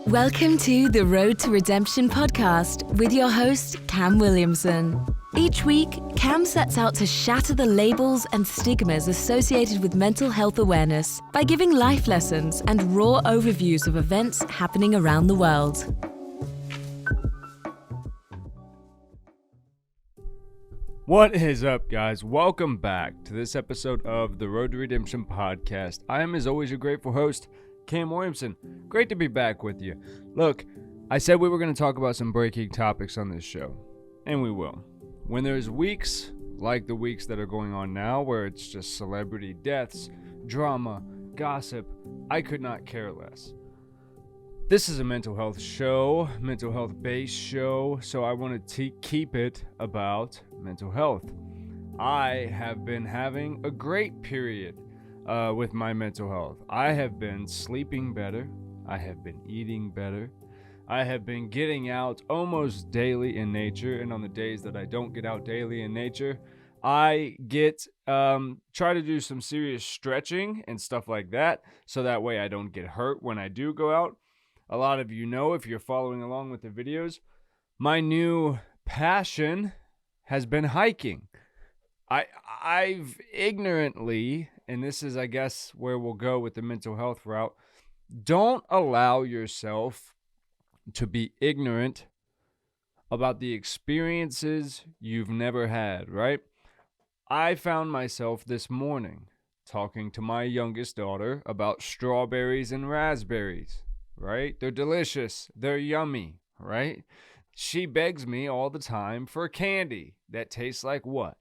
Welcome to the Road to Redemption podcast with your host, Cam Williamson. Each week, Cam sets out to shatter the labels and stigmas associated with mental health awareness by giving life lessons and raw overviews of events happening around the world. What is up, guys? Welcome back to this episode of the Road to Redemption podcast. I am, as always, your grateful host, Cam Williamson. Great to be back with you. Look, I said we were going to talk about some breaking topics on this show, and we will. When there's weeks like the weeks that are going on now, where it's just celebrity deaths, drama, gossip, I could not care less. This is a mental health show, mental health based show, so I want to keep it about mental health. I have been having a great period with my mental health. I have been sleeping better. I have been eating better. I have been getting out almost daily in nature, and on the days that I don't get out daily in nature, I try to do some serious stretching and stuff like that, so that way I don't get hurt when I do go out. A lot of you know, if you're following along with the videos, my new passion has been hiking. I've ignorantly, and this is, I guess, where we'll go with the mental health route, don't allow yourself to be ignorant about the experiences you've never had, right? I found myself this morning talking to my youngest daughter about strawberries and raspberries, right? They're delicious. They're yummy, right? She begs me all the time for candy that tastes like what?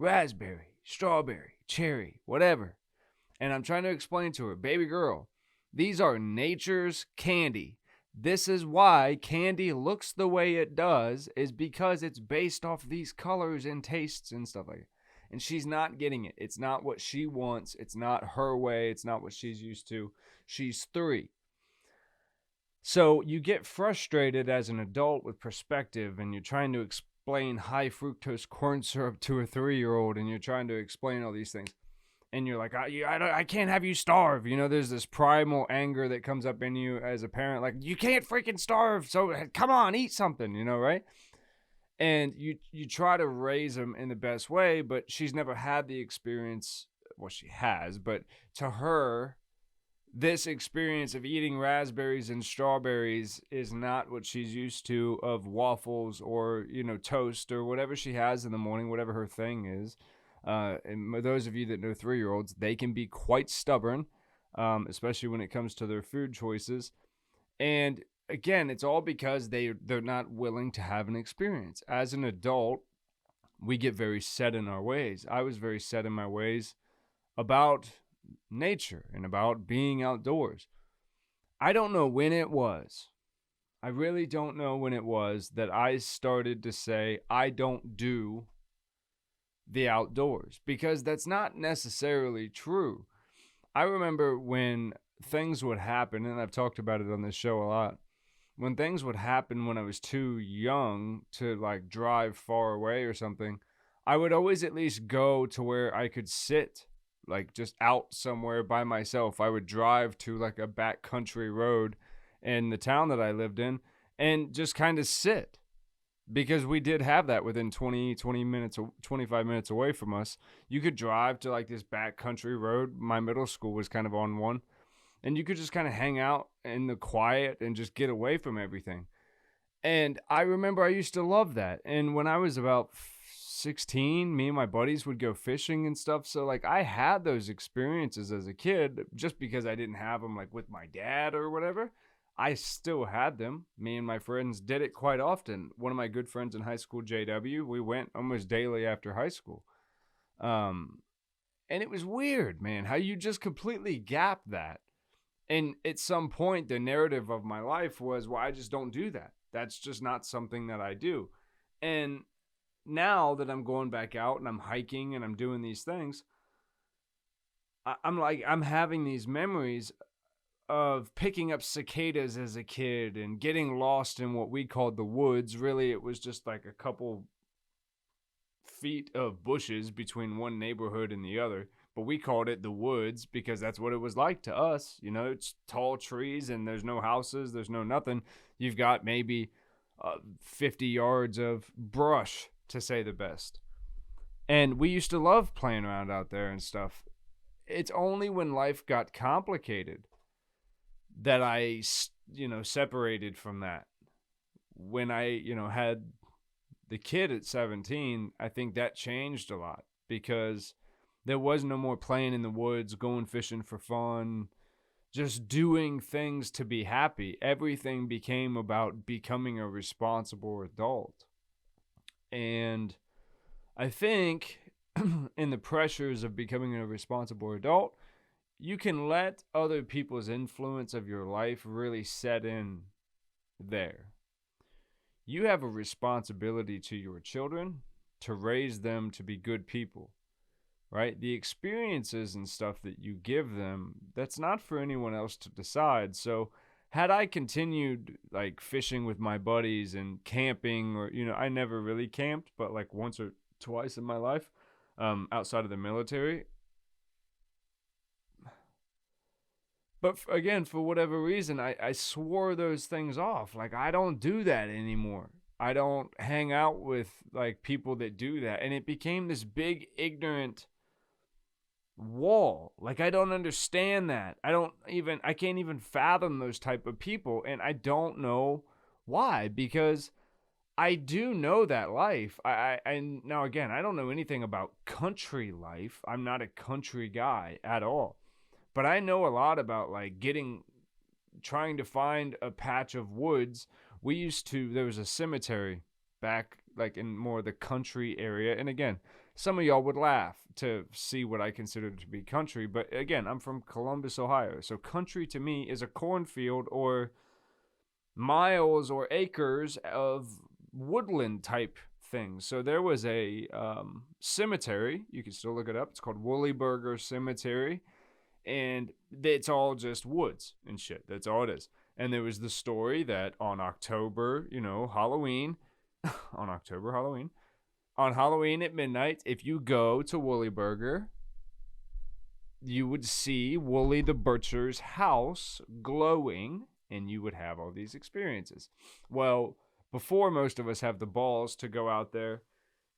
Raspberry, strawberry, cherry, whatever. And I'm trying to explain to her, baby girl, these are nature's candy. This is why candy looks the way it does, is because it's based off these colors and tastes and stuff like that. And she's not getting it. It's not what she wants. It's not her way. It's not what she's used to. She's 3. So you get frustrated as an adult with perspective, and you're trying to explain high fructose corn syrup to a 3-year-old, and you're trying to explain all these things, and you're like, I can't have you starve. You know, there's this primal anger that comes up in you as a parent, like, you can't freaking starve, so come on, eat something, you know, right? And you try to raise them in the best way, but she's never had the experience. Well, she has, but to her, this experience of eating raspberries and strawberries is not what she's used to, of waffles or, toast or whatever she has in the morning, whatever her thing is. And those of you that know 3-year-olds, they can be quite stubborn, especially when it comes to their food choices. And again, it's all because they're not willing to have an experience. As an adult, we get very set in our ways. I was very set in my ways about nature and about being outdoors. I don't know when it was. I really don't know when it was that I started to say, I don't do the outdoors, because that's not necessarily true. I remember when things would happen, and I've talked about it on this show a lot, when things would happen when I was too young to like drive far away or something, I would always at least go to where I could sit, like just out somewhere by myself. I would drive to like a backcountry road in the town that I lived in and just kind of sit, because we did have that within 20 minutes, 25 minutes away from us. You could drive to like this backcountry road. My middle school was kind of on one, and you could just kind of hang out in the quiet and just get away from everything. And I remember I used to love that. And when I was about 16, me and my buddies would go fishing and stuff. So like I had those experiences as a kid, just because I didn't have them like with my dad or whatever. I still had them. Me and my friends did it quite often. One of my good friends in high school, JW, we went almost daily after high school. And it was weird, man, how you just completely gap that. And at some point, the narrative of my life was, well, I just don't do that. That's just not something that I do. And now that I'm going back out and I'm hiking and I'm doing these things, I'm having these memories of picking up cicadas as a kid and getting lost in what we called the woods. Really, it was just like a couple feet of bushes between one neighborhood and the other. but we called it the woods because that's what it was like to us. It's tall trees and there's no houses, there's no nothing. You've got maybe 50 yards of brush, to say the best. And we used to love playing around out there and stuff. It's only when life got complicated that I, separated from that. When I, had the kid at 17, I think that changed a lot because there was no more playing in the woods, going fishing for fun, just doing things to be happy. Everything became about becoming a responsible adult. And I think in the pressures of becoming a responsible adult, you can let other people's influence of your life really set in there. You have a responsibility to your children to raise them to be good people, right? The experiences and stuff that you give them, that's not for anyone else to decide. So had I continued like fishing with my buddies and camping, or, I never really camped, but like once or twice in my life, outside of the military. But again, for whatever reason, I swore those things off. Like, I don't do that anymore. I don't hang out with like people that do that. And it became this big ignorant wall. Like, I don't understand that. I can't even fathom those type of people. And I don't know why, because I do know that life. I now again, I don't know anything about country life. I'm not a country guy at all. But I know a lot about like trying to find a patch of woods. There was a cemetery back like in more the country area. And again, some of y'all would laugh to see what I consider to be country. But again, I'm from Columbus, Ohio. So country to me is a cornfield or miles or acres of woodland type things. So there was a cemetery. You can still look it up. It's called Woollyburger Cemetery. And it's all just woods and shit. That's all it is. And there was the story that on October, Halloween, on Halloween at midnight, if you go to Woollyburger, you would see Wooly the Butcher's house glowing, and you would have all these experiences. Well, before most of us have the balls to go out there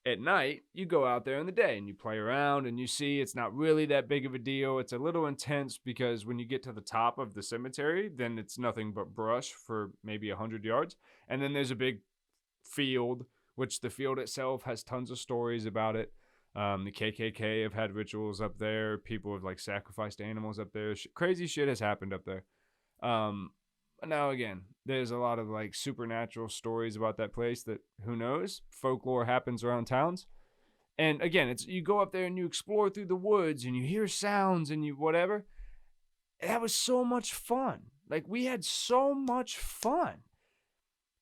at night, you go out there in the day and you play around and you see it's not really that big of a deal. It's a little intense because when you get to the top of the cemetery, then it's nothing but brush for maybe 100 yards. And then there's a big field, which the field itself has tons of stories about it. The KKK have had rituals up there. People have like sacrificed animals up there. Crazy shit has happened up there. Now again, there's a lot of like supernatural stories about that place that who knows, folklore happens around towns. And again, it's you go up there and you explore through the woods and you hear sounds and you whatever. That was so much fun. Like, we had so much fun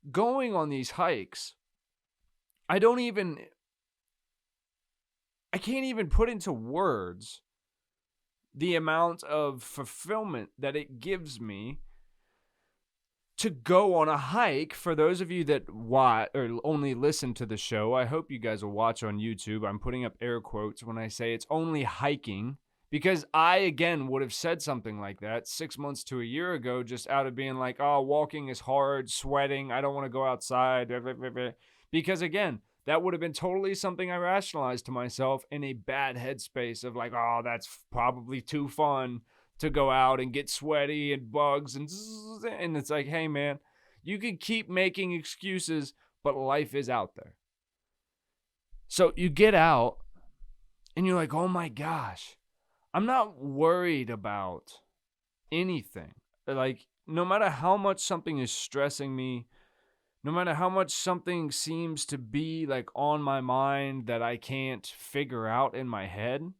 going on these hikes. I can't even put into words the amount of fulfillment that it gives me to go on a hike. For those of you that watch or only listen to the show, I hope you guys will watch on YouTube. I'm putting up air quotes when I say it's only hiking, because I, again, would have said something like that 6 months to a year ago, just out of being like, oh, walking is hard, sweating, I don't want to go outside. Because, again, that would have been totally something I rationalized to myself in a bad headspace of like, oh, that's probably too fun to go out and get sweaty and bugs and it's like, hey man, you can keep making excuses, but life is out there. So you get out and you're like, oh my gosh, I'm not worried about anything. Like, no matter how much something is stressing me, no matter how much something seems to be like on my mind that I can't figure out in my head,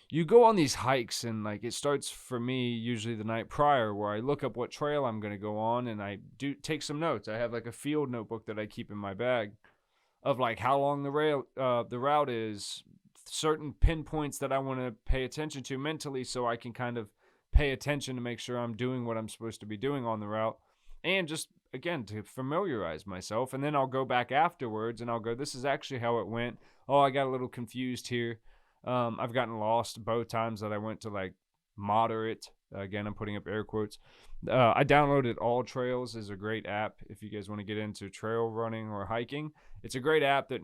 you go on these hikes and like it starts for me usually the night prior, where I look up what trail I'm going to go on and I do take some notes. I have like a field notebook that I keep in my bag of like how long the route is, certain pinpoints that I want to pay attention to mentally so I can kind of pay attention to make sure I'm doing what I'm supposed to be doing on the route, and just again to familiarize myself. And then I'll go back afterwards and I'll go, this is actually how it went. Oh, I got a little confused here. I've gotten lost both times that I went to like moderate. Again, I'm putting up air quotes. I downloaded All Trails is a great app if you guys want to get into trail running or hiking. It's a great app that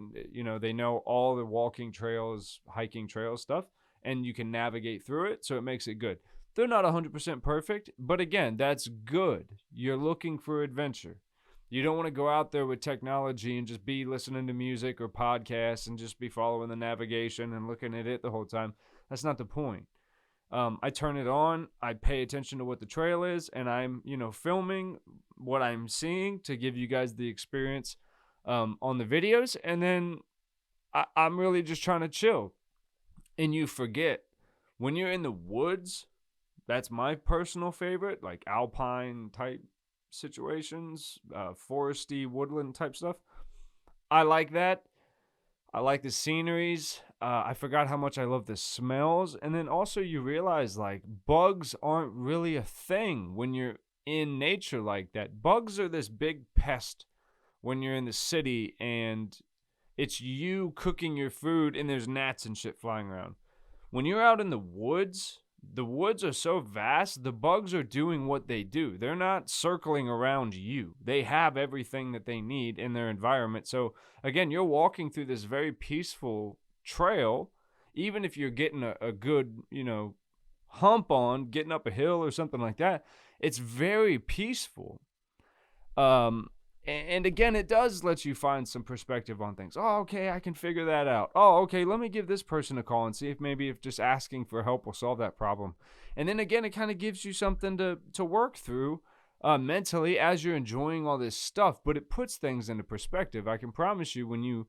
they know all the walking trails, hiking trail stuff, and you can navigate through it, so it makes it good. They're not 100% perfect, but again, that's good. You're looking for adventure. You don't want to go out there with technology and just be listening to music or podcasts and just be following the navigation and looking at it the whole time. That's not the point. I turn it on, I pay attention to what the trail is, and I'm, filming what I'm seeing to give you guys the experience on the videos. And then I'm really just trying to chill. And you forget, when you're in the woods, that's my personal favorite, like alpine type situations, foresty, woodland type stuff. I like that. I like the sceneries. I forgot how much I love the smells. And then also you realize like bugs aren't really a thing when you're in nature like that. Bugs are this big pest when you're in the city and it's you cooking your food and there's gnats and shit flying around. When you're out in the woods are so vast, the bugs are doing what they do. They're not circling around you. They have everything that they need in their environment. So again, you're walking through this very peaceful trail, even if you're getting a good, hump on, getting up a hill or something like that. It's very peaceful. And again, it does let you find some perspective on things. Oh, okay, I can figure that out. Oh, okay, let me give this person a call and see if just asking for help will solve that problem. And then again, it kind of gives you something to work through mentally as you're enjoying all this stuff. But it puts things into perspective. I can promise you, when you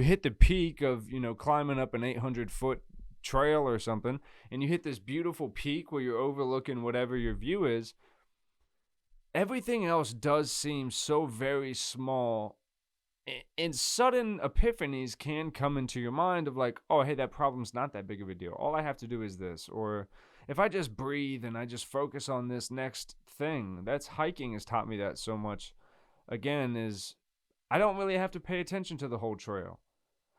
hit the peak of climbing up an 800-foot trail or something, and you hit this beautiful peak where you're overlooking whatever your view is, everything else does seem so very small, and sudden epiphanies can come into your mind of like, oh, hey, that problem's not that big of a deal. All I have to do is this. Or if I just breathe and I just focus on this next thing. Hiking has taught me that so much. Again, is I don't really have to pay attention to the whole trail.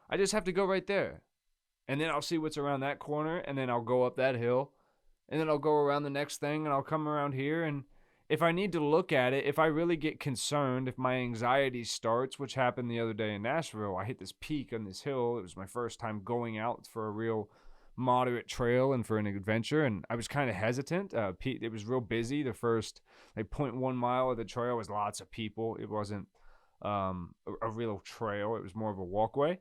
I just have to go right there. And then I'll see what's around that corner, and then I'll go up that hill, and then I'll go around the next thing, and I'll come around here. And if I need to look at it, if I really get concerned, if my anxiety starts, which happened the other day in Nashville, I hit this peak on this hill. It was my first time going out for a real moderate trail and for an adventure, and I was kind of hesitant. It was real busy. The first 0.1 mile of the trail was lots of people. It wasn't a real trail. It was more of a walkway.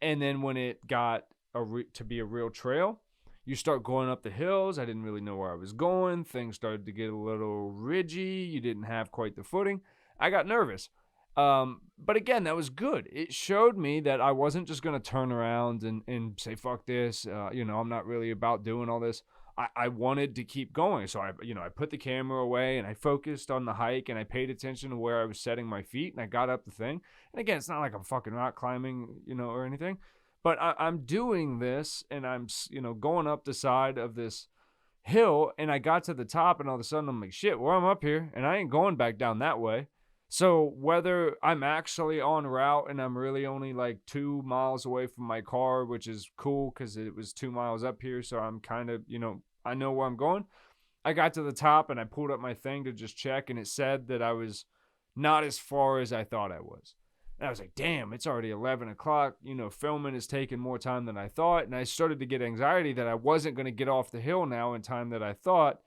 And then when it got to be a real trail, you start going up the hills. I didn't really know where I was going. Things started to get a little ridgy. You didn't have quite the footing. I got nervous. But again, that was good. It showed me that I wasn't just going to turn around and say, fuck this. I'm not really about doing all this. I wanted to keep going. So I put the camera away and I focused on the hike and I paid attention to where I was setting my feet and I got up the thing. And again, it's not like I'm fucking rock climbing, or anything. But I'm doing this, and I'm, going up the side of this hill, and I got to the top, and all of a sudden I'm like, shit, well, I'm up here, and I ain't going back down that way. So whether I'm actually on route and I'm really only like 2 miles away from my car, which is cool because it was 2 miles up here, so I'm kind of, I know where I'm going. I got to the top, and I pulled up my thing to just check, and it said that I was not as far as I thought I was. And I was like, damn, it's already 11 o'clock. Filming is taking more time than I thought. And I started to get anxiety that I wasn't going to get off the hill now in time that I thought,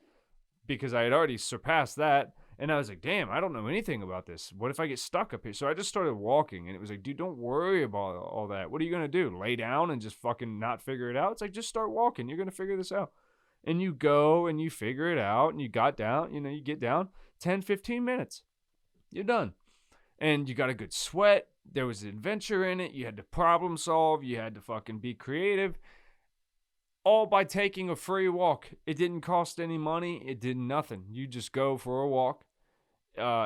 because I had already surpassed that. And I was like, damn, I don't know anything about this. What if I get stuck up here? So I just started walking. And it was like, dude, don't worry about all that. What are you going to do? Lay down and just fucking not figure it out? It's like, just start walking. You're going to figure this out. And you go and you figure it out. And you got down, you get down 10, 15 minutes. You're done. And you got a good sweat. There was adventure in it. You had to problem solve. You had to fucking be creative. All by taking a free walk. It didn't cost any money. It did nothing. You just go for a walk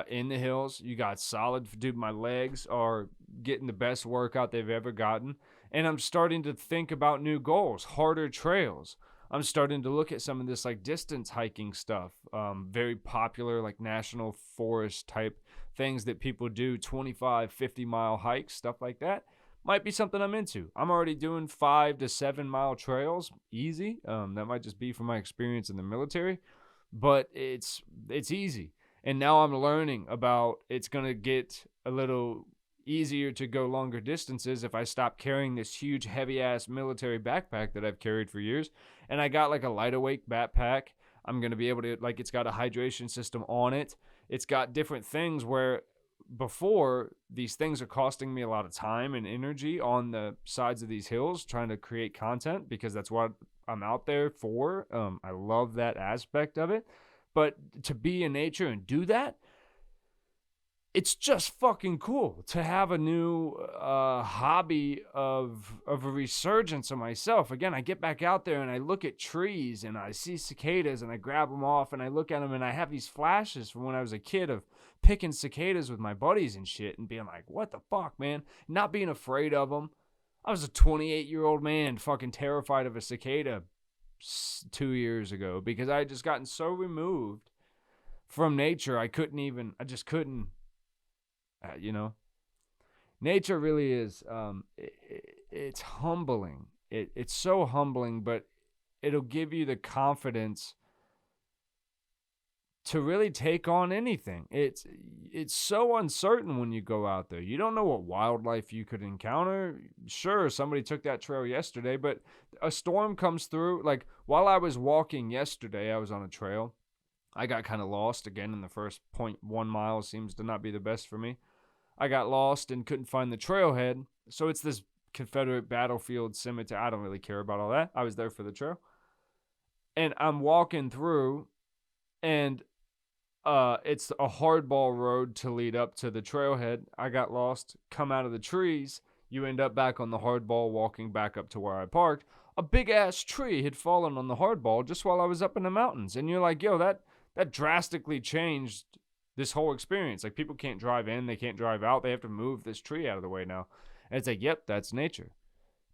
in the hills. You got solid. Dude, my legs are getting the best workout they've ever gotten. And I'm starting to think about new goals, harder trails. I'm starting to look at some of this like distance hiking stuff. Very popular like national forest type things that people do, 25, 50 mile hikes, stuff like that. might be something I'm into. I'm already doing 5 to 7 mile trails, easy. That might just be from my experience in the military, but it's easy. And now I'm learning about it's gonna get a little easier to go longer distances if I stop carrying this huge heavy ass military backpack that I've carried for years. And I got like a lighter weight backpack. I'm going to be able to, like, it's got a hydration system on it. It's got different things where before these things are costing me a lot of time and energy on the sides of these hills trying to create content because that's what I'm out there for. I love that aspect of it. But to be in nature and do that, it's just fucking cool to have a new hobby of a resurgence of myself. Again, I get back out there and I look at trees and I see cicadas and I grab them off and I look at them and I have these flashes from when I was a kid of picking cicadas with my buddies and shit and being like, what the fuck, man? Not being afraid of them. I was a 28-year-old man fucking terrified of a cicada 2 years ago because I had just gotten so removed from nature. I just couldn't. Nature really is, it's humbling. It's so humbling, but it'll give you the confidence to really take on anything. It's so uncertain when you go out there. You don't know what wildlife you could encounter. Sure, somebody took that trail yesterday, but a storm comes through. Like, while I was walking yesterday, I was on a trail. I got kind of lost again in the first 0.1 miles. Seems to not be the best for me. I got lost and couldn't find the trailhead. So it's this Confederate battlefield cemetery. I don't really care about all that. I was there for the trail. And I'm walking through, and it's a hardball road to lead up to the trailhead. I got lost, come out of the trees. You end up back on the hardball, walking back up to where I parked. A big-ass tree had fallen on the hardball just while I was up in the mountains. And you're like, yo, that drastically changed this whole experience. Like, people can't drive in, they can't drive out, they have to move this tree out of the way now. And it's like, yep, that's nature.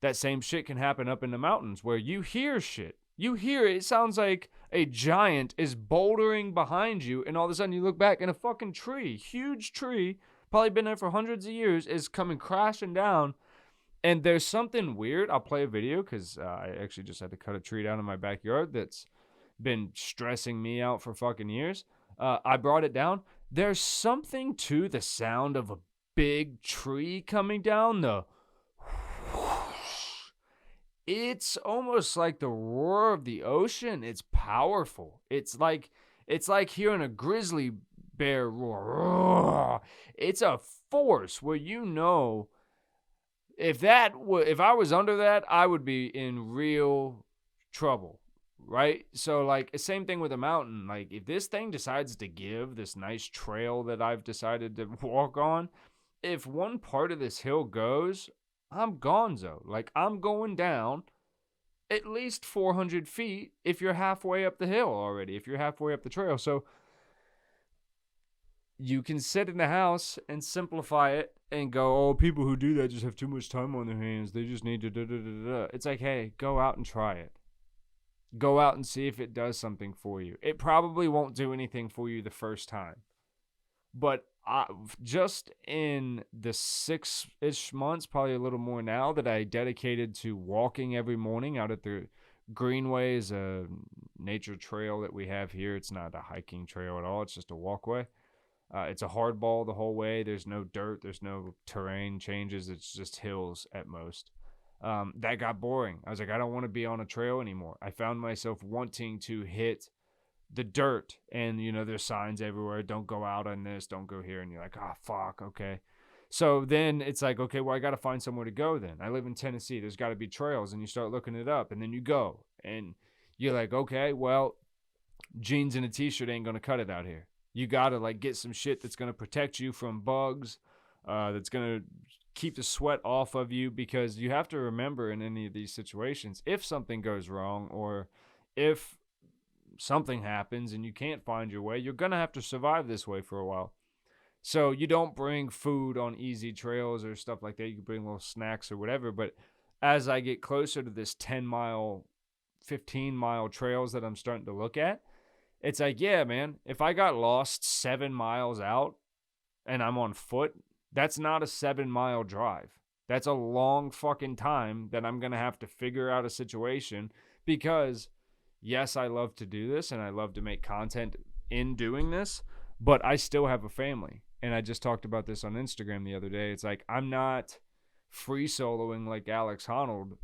That same shit can happen up in the mountains where you hear shit. You hear it sounds like a giant is bouldering behind you, and all of a sudden you look back and a fucking tree, huge tree, probably been there for hundreds of years, is coming crashing down. And there's something weird. I'll play a video because I actually just had to cut a tree down in my backyard that's been stressing me out for fucking years. I brought it down. There's something to the sound of a big tree coming down. It's almost like the roar of the ocean. It's powerful. It's like hearing a grizzly bear roar. It's a force where if I was under that, I would be in real trouble. Right? So, like, same thing with a mountain. Like, if this thing decides to give this nice trail that I've decided to walk on, if one part of this hill goes, I'm gonzo. Like, I'm going down at least 400 feet if you're halfway up the hill already, if you're halfway up the trail. So, you can sit in the house and simplify it and go, oh, people who do that just have too much time on their hands. They just need to da-da-da-da-da. It's like, hey, go out and try it. Go out and see if it does something for you. It probably won't do anything for you the first time. But just in the 6-ish months, probably a little more now, that I dedicated to walking every morning out at the Greenway, is a nature trail that we have here. It's not a hiking trail at all. It's just a walkway. It's a hardball the whole way. There's no dirt. There's no terrain changes. It's just hills at most. That got boring. I was like, I don't want to be on a trail anymore. I found myself wanting to hit the dirt, and there's signs everywhere. Don't go out on this. Don't go here. And you're like, oh, fuck. Okay. So then it's like, okay, well, I got to find somewhere to go then. I live in Tennessee. There's got to be trails, and you start looking it up, and then you go, and you're like, okay, well, jeans and a t-shirt ain't going to cut it out here. You got to like get some shit that's going to protect you from bugs, that's going to keep the sweat off of you, because you have to remember in any of these situations, if something goes wrong or if something happens and you can't find your way, you're going to have to survive this way for a while. So you don't bring food on easy trails or stuff like that. You can bring little snacks or whatever. But as I get closer to this 10-mile, 15-mile trails that I'm starting to look at, it's like, yeah, man, if I got lost 7 miles out and I'm on foot, that's not a 7-mile drive. That's a long fucking time that I'm going to have to figure out a situation because, yes, I love to do this and I love to make content in doing this, but I still have a family. And I just talked about this on Instagram the other day. It's like I'm not free soloing like Alex Honnold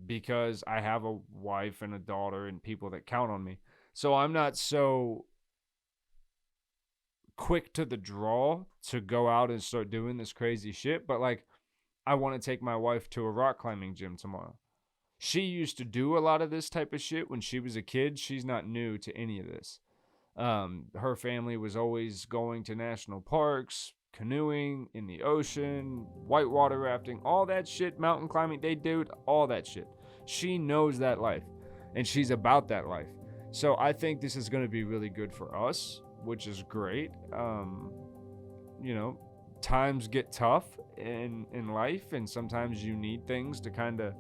because I have a wife and a daughter and people that count on me. So I'm not so quick to the draw to go out and start doing this crazy shit. But like, I want to take my wife to a rock climbing gym tomorrow. She used to do a lot of this type of shit when she was a kid. She's not new to any of this. Her family was always going to national parks, canoeing, in the ocean, whitewater rafting, all that shit, mountain climbing. They do all that shit. She knows that life, and she's about that life. So I think this is going to be really good for us, which is great. You know, times get tough in life, and sometimes you need things to kind of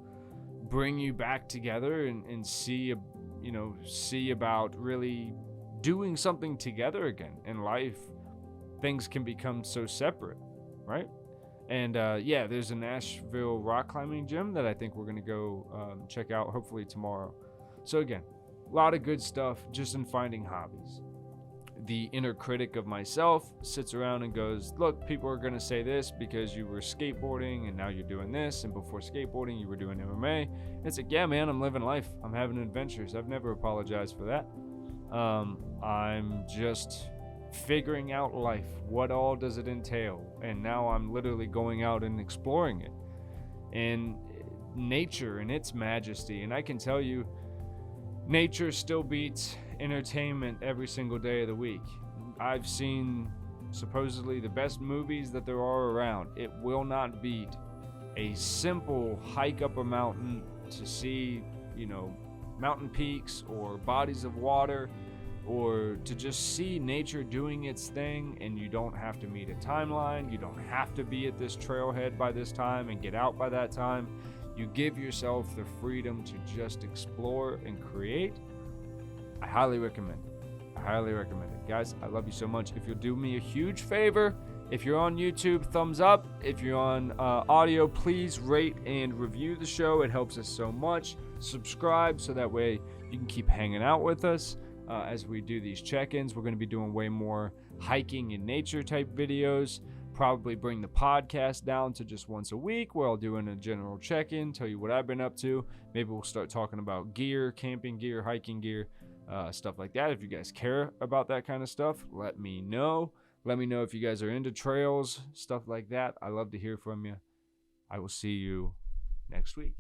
bring you back together and see about really doing something together again. In life, things can become so separate, right? And there's a Nashville rock climbing gym that I think we're going to go check out hopefully tomorrow. So again, a lot of good stuff just in finding hobbies. The inner critic of myself sits around and goes, look, people are going to say this because you were skateboarding and now you're doing this, and before skateboarding you were doing MMA. And it's like, yeah, man, I'm living life. I'm having adventures. I've never apologized for that. I'm just figuring out life. What all does it entail? And now I'm literally going out and exploring it. And nature and its majesty. And I can tell you, nature still beats entertainment every single day of the week. I've seen supposedly the best movies that there are around. It will not beat a simple hike up a mountain to see, mountain peaks or bodies of water, or to just see nature doing its thing, and you don't have to meet a timeline. You don't have to be at this trailhead by this time and get out by that time. You give yourself the freedom to just explore and create. I highly recommend it. Guys, I love you so much. If you'll do me a huge favor, if you're on YouTube, thumbs up. If you're on audio, please rate and review the show. It helps us so much. Subscribe so that way you can keep hanging out with us as we do these check-ins. We're going to be doing way more hiking and nature type videos. Probably bring the podcast down to just once a week where I'll do a general check-in, tell you what I've been up to. Maybe we'll start talking about gear, camping gear, hiking gear, stuff like that. If you guys care about that kind of stuff, let me know. Let me know if you guys are into trails, stuff like that. I love to hear from you. I will see you next week.